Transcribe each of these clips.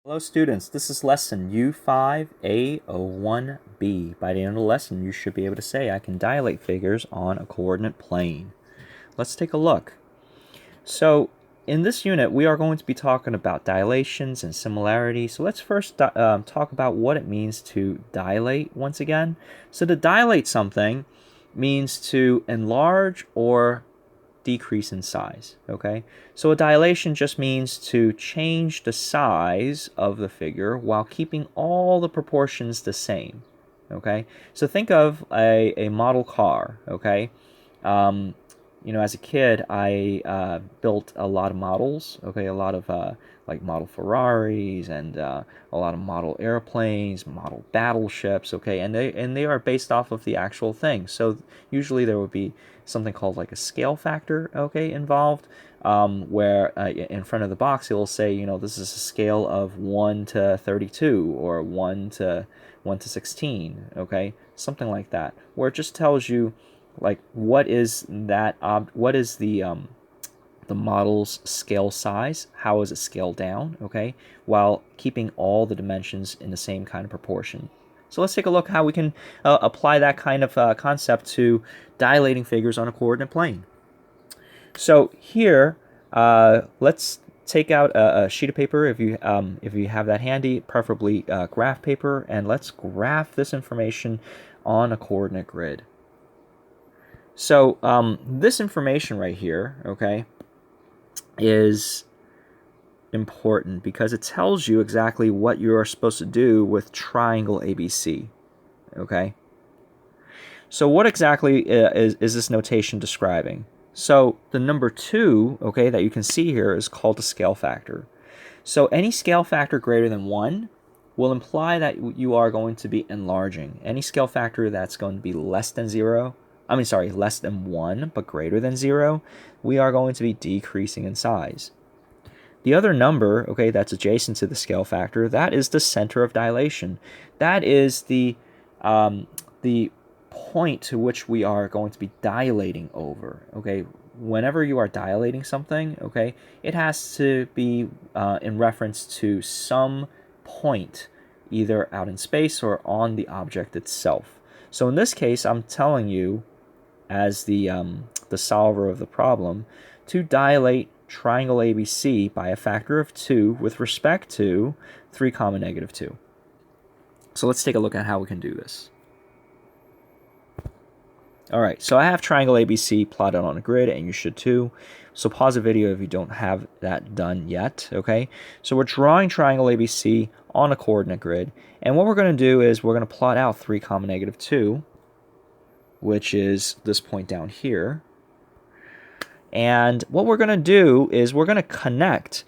Hello students, this is lesson U5A01b. By the end of the lesson, you should be able to say I can dilate figures on a coordinate plane. Let's take a look. So in this unit, we are going to be talking about dilations and similarity. So let's first talk about what it means to dilate once again. So to dilate something means to enlarge or decrease in size, okay? So a dilation just means to change the size of the figure while keeping all the proportions the same, okay? So think of a model car, okay? Um, as a kid, I built a lot of models, okay? A lot of like model Ferraris and a lot of model airplanes, model battleships, okay? And they are based off of the actual thing. So usually there would be something called like a scale factor, okay, involved, where in front of the box it will say, this is a scale of 1 to 32 or 1 to 16, okay, something like that, where it just tells you like what is the model's scale size, how is it scaled down, okay, while keeping all the dimensions in the same kind of proportion. So let's take a look how we can apply that kind of concept to dilating figures on a coordinate plane. So here, let's take out a sheet of paper if you have that handy, preferably graph paper, and let's graph this information on a coordinate grid. So this information right here, okay, is important because it tells you exactly what you are supposed to do with triangle ABC, okay? So what exactly is this notation describing? So the number 2, okay, that you can see here is called a scale factor. So any scale factor greater than 1 will imply that you are going to be enlarging. Any scale factor that's going to be less than 1 but greater than 0, we are going to be decreasing in size. The other number, okay, that's adjacent to the scale factor, that is the center of dilation. That is the point to which we are going to be dilating over, okay? Whenever you are dilating something, okay, it has to be in reference to some point, either out in space or on the object itself. So in this case, I'm telling you, as the solver of the problem, to dilate triangle ABC by a factor of 2 with respect to 3 comma negative 2. So let's take a look at how we can do this. Alright, so I have triangle ABC plotted on a grid, and you should too. So pause the video if you don't have that done yet, okay? So we're drawing triangle ABC on a coordinate grid, and what we're going to do is we're going to plot out 3 comma negative 2, which is this point down here. And what we're going to do is we're going to connect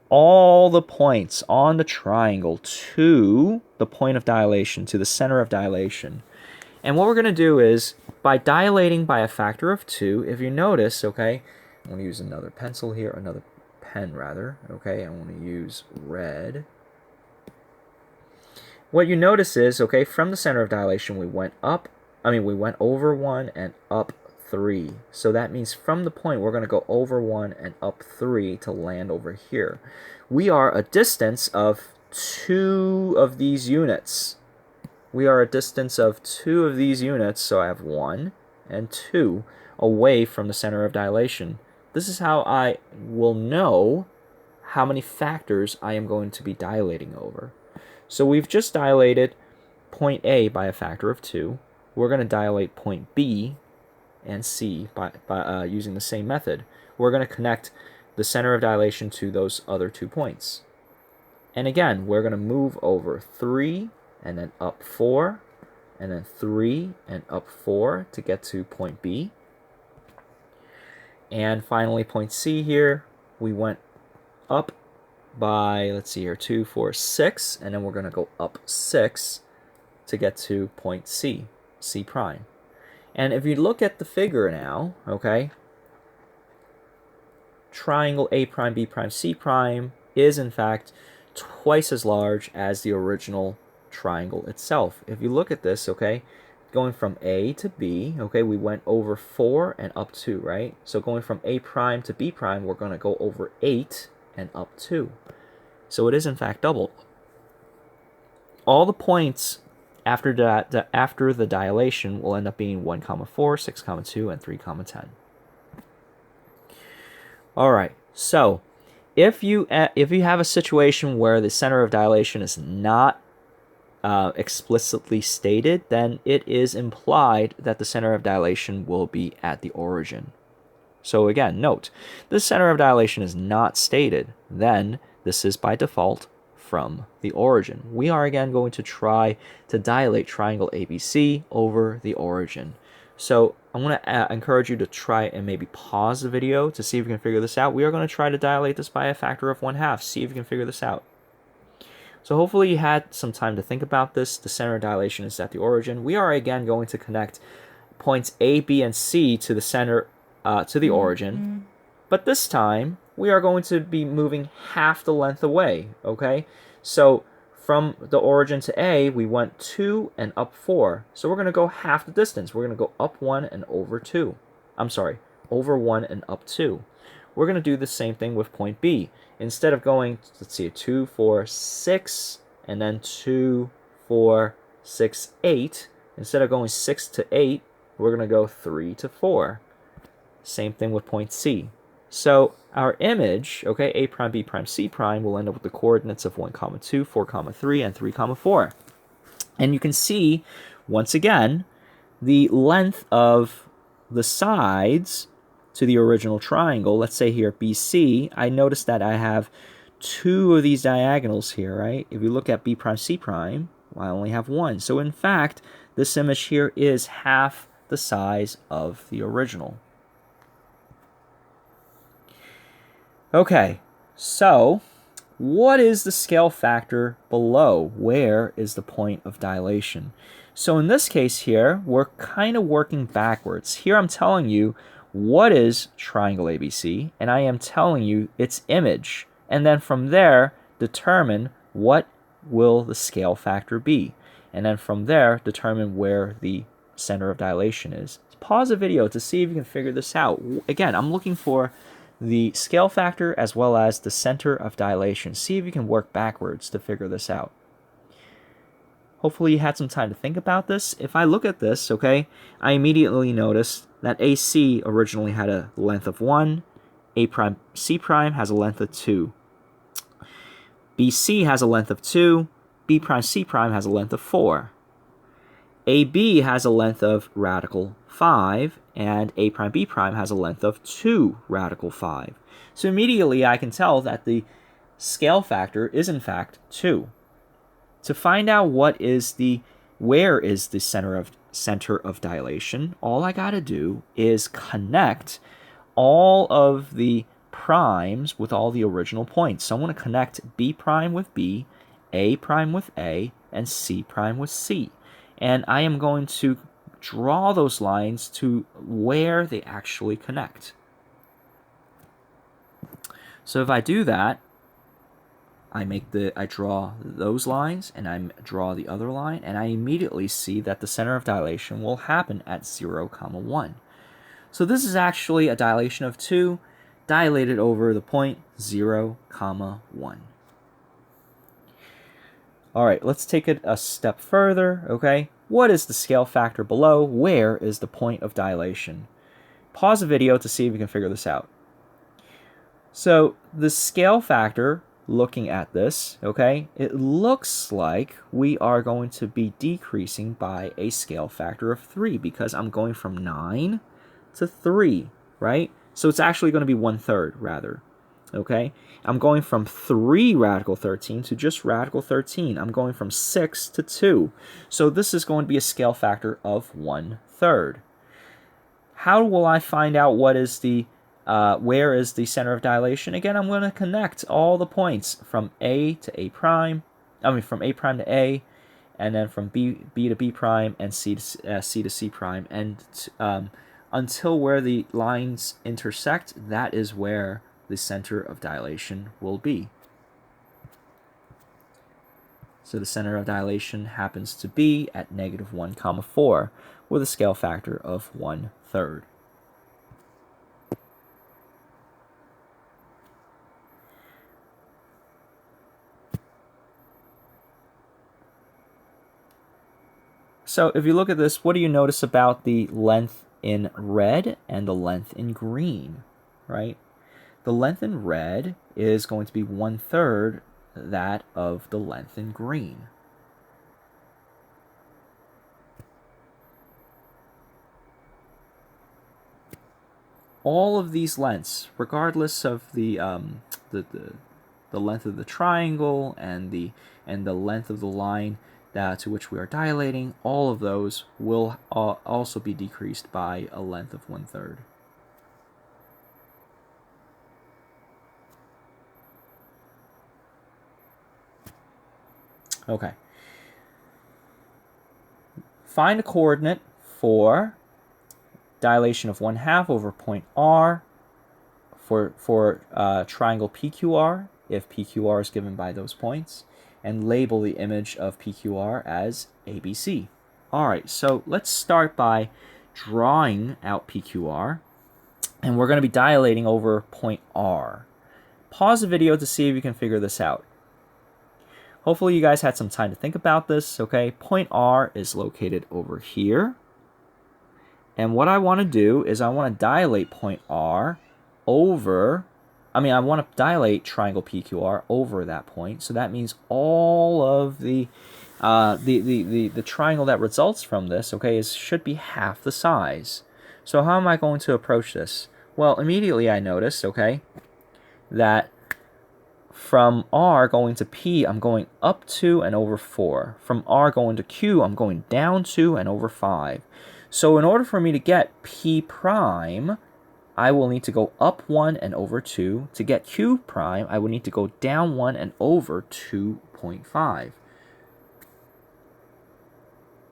all the points on the triangle to the point of dilation, to the center of dilation. And what we're going to do is, by dilating by a factor of 2, if you notice, okay, I'm going to use another pencil here, another pen rather, okay, I want to use red. What you notice is, okay, from the center of dilation we went over 1 and up 3. So that means from the point we're going to go over 1 and up 3 to land over here. We are a distance of 2 of these units. We are a distance of 2 of these units, so I have 1 and 2 away from the center of dilation. This is how I will know how many factors I am going to be dilating over. So we've just dilated point A by a factor of 2. We're going to dilate point B and C by using the same method. We're going to connect the center of dilation to those other 2 points. And again, we're going to move over 3 and then up 4, and then 3 and up 4 to get to point B. And finally, point C here, we went up by, let's see here, 2, 4, 6, and then we're going to go up 6 to get to point C, C prime. And if you look at the figure now, okay, triangle A prime, B prime, C prime is in fact twice as large as the original triangle itself. If you look at this, okay, going from A to B, okay, we went over 4 and up 2, right? So going from A prime to B prime, we're going to go over 8 and up 2. So it is in fact doubled. All the points after the dilation will end up being 1, 4, 6, 2, and 3, 10. All right, so if you have a situation where the center of dilation is not explicitly stated, then it is implied that the center of dilation will be at the origin. So again, note, the center of dilation is not stated, then this is by default from the origin. We are again going to try to dilate triangle ABC over the origin. So I'm going to encourage you to try and maybe pause the video to see if you can figure this out. We are going to try to dilate this by a factor of 1/2. See if you can figure this out. So hopefully you had some time to think about this. The center of dilation is at the origin. We are again going to connect points A, B, and C to the center, to the origin. But this time, we are going to be moving half the length away, okay? So from the origin to A, we went 2 and up 4. So we're going to go half the distance. We're going to go up 1 and over 2. I'm sorry, over 1 and up 2. We're going to do the same thing with point B. Instead of going, let's see, 2, 4, 6, and then 2, 4, 6, 8, instead of going 6 to 8, we're going to go 3 to 4. Same thing with point C. So our image, okay, A prime, B prime, C prime, will end up with the coordinates of 1, 2, 4, 3, and 3, 4. And you can see, once again, the length of the sides to the original triangle. Let's say here BC, I notice that I have 2 of these diagonals here, right? If you look at B prime, C prime, well, I only have 1. So in fact, this image here is half the size of the original. Okay, so what is the scale factor below? Where is the point of dilation? So in this case here, we're kind of working backwards. Here I'm telling you what is triangle ABC, and I am telling you its image. And then from there, determine what will the scale factor be. And then from there, determine where the center of dilation is. Pause the video to see if you can figure this out. Again, I'm looking for the scale factor as well as the center of dilation. See if you can work backwards to figure this out. Hopefully you had some time to think about this. If I look at this, okay, I immediately notice that AC originally had a length of 1, A prime C prime has a length of 2. BC has a length of 2, B prime C prime has a length of 4. AB has a length of radical 5, and A prime B prime has a length of 2 radical 5. So immediately I can tell that the scale factor is in fact 2. To find out where is the center of dilation, all I gotta do is connect all of the primes with all the original points. So I'm going to connect B prime with B, A prime with A, and C prime with C. And I am going to draw those lines to where they actually connect. So if I do that, I draw those lines, and I draw the other line, and I immediately see that the center of dilation will happen at 0, 1. So this is actually a dilation of 2 dilated over the point 0, 1. All right, let's take it a step further, okay? What is the scale factor below? Where is the point of dilation? Pause the video to see if you can figure this out. So the scale factor, looking at this, okay, it looks like we are going to be decreasing by a scale factor of 3 because I'm going from 9 to 3, right? So it's actually going to be 1/3 rather, okay? I'm going from 3 radical 13 to just radical 13. I'm going from 6 to 2. So this is going to be a scale factor of 1/3. How will I find out what is the where is the center of dilation? Again, I'm going to connect all the points from A to A prime, from A prime to A, and then from B to B prime, and C to C prime, and until where the lines intersect, that is where the center of dilation will be. So the center of dilation happens to be at -1, 4, with a scale factor of 1/3. So if you look at this, what do you notice about the length in red and the length in green, right? The length in red is going to be 1/3 that of the length in green. All of these lengths, regardless of the length of the triangle and the length of the line to which we are dilating, all of those will also be decreased by a length of 1/3. Okay. Find a coordinate for dilation of 1/2 over point R for triangle PQR, if PQR is given by those points, and label the image of PQR as ABC. All right, so let's start by drawing out PQR, and we're going to be dilating over point R. Pause the video to see if you can figure this out. Hopefully you guys had some time to think about this, okay? Point R is located over here. And what I want to do is I want to dilate point R over, I want to dilate triangle PQR over that point. So that means all of the triangle that results from this, okay, should be half the size. So how am I going to approach this? Well, immediately I notice, okay, that from R going to P, I'm going up 2 and over 4. From R going to Q, I'm going down 2 and over 5. So in order for me to get P prime, I will need to go up 1 and over 2. To get Q prime, I will need to go down 1 and over 2.5.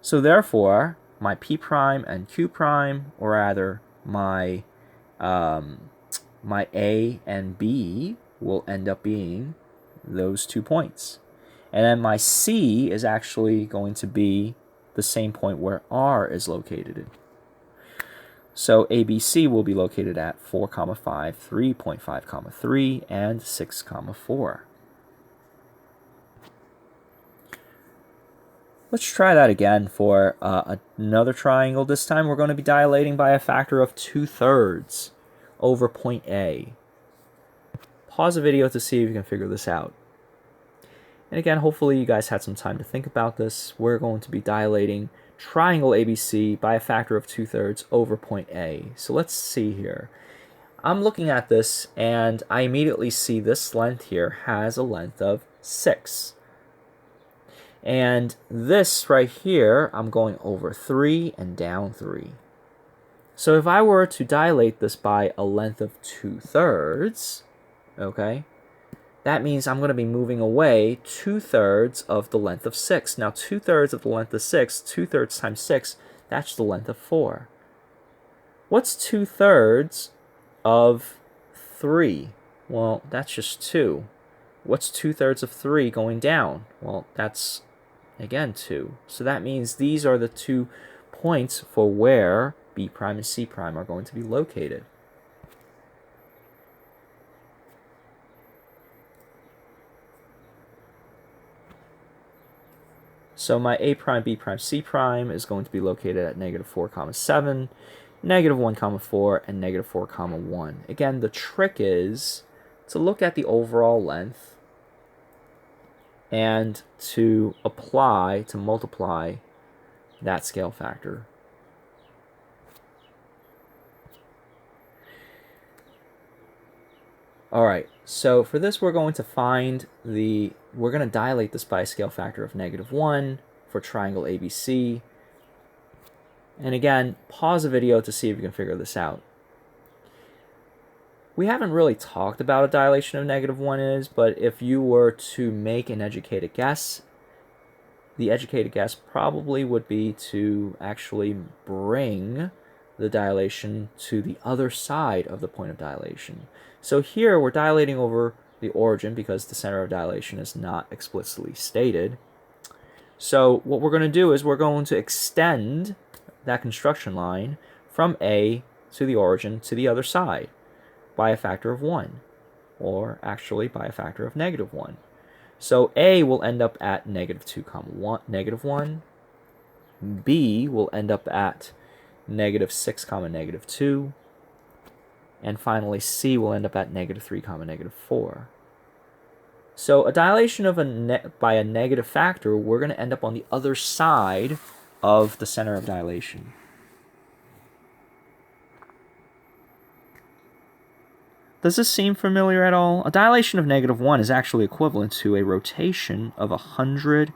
So therefore, my P prime and Q prime, or rather my A and B, will end up being those 2 points. And then my C is actually going to be the same point where R is located. So ABC will be located at 4, 5, 3.5, 3, and 6, 4. Let's try that again for another triangle. This time we're going to be dilating by a factor of 2/3 over point A. Pause the video to see if you can figure this out. And again, hopefully you guys had some time to think about this. We're going to be dilating triangle ABC by a factor of 2/3 over point A. So let's see here. I'm looking at this and I immediately see this length here has a length of 6. And this right here, I'm going over 3 and down 3. So if I were to dilate this by a length of 2/3, okay, that means I'm going to be moving away 2/3 of the length of 6. Now 2/3 of the length of 6, 2/3 times 6, that's the length of 4. What's 2/3 of 3? Well, that's just 2. What's 2/3 of 3 going down? Well, that's, again, 2. So that means these are the 2 points for where B prime and C prime are going to be located. So my A prime, B prime, C prime is going to be located at -4, 7, -1, 4, and -4, 1. Again, the trick is to look at the overall length and to multiply that scale factor. All right, so for this we're going to dilate this by a scale factor of -1 for triangle ABC. And again, pause the video to see if you can figure this out. We haven't really talked about what a dilation of -1 is, but if you were to make an educated guess, the educated guess probably would be to actually bring the dilation to the other side of the point of dilation. So here we're dilating over the origin because the center of dilation is not explicitly stated. So what we're going to do is we're going to extend that construction line from A to the origin to the other side by a factor of 1, or actually by a factor of -1. So A will end up at -2, -1, B will end up at -6, -2. And finally, C will end up at -3, -4. So a dilation of by a negative factor, we're going to end up on the other side of the center of dilation. Does this seem familiar at all? A dilation of -1 is actually equivalent to a rotation of 100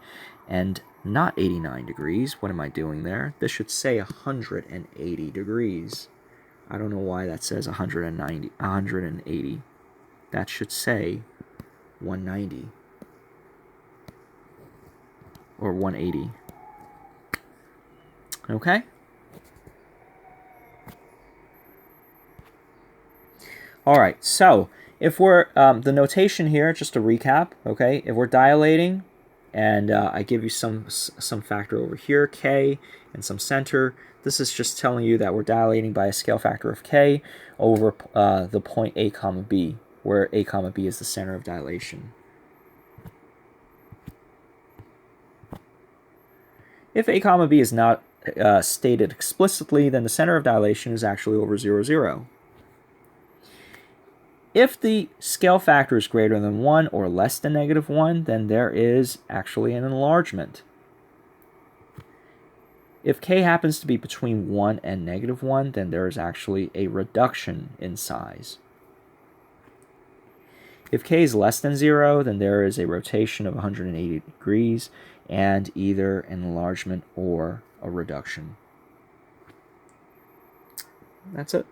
and not 89 degrees. What am I doing there? This should say 180 degrees. I don't know why that says 180. That should say 190 or 180. Okay? All right, so if we're, the notation here, just to recap, okay, if we're dilating, and I give you some factor over here, k, and some center, this is just telling you that we're dilating by a scale factor of k over the point A, B, where A, B is the center of dilation. If A, B is not stated explicitly, then the center of dilation is actually over 0, 0. If the scale factor is greater than 1 or less than -1, then there is actually an enlargement. If k happens to be between 1 and -1, then there is actually a reduction in size. If k is less than 0, then there is a rotation of 180 degrees and either an enlargement or a reduction. That's it.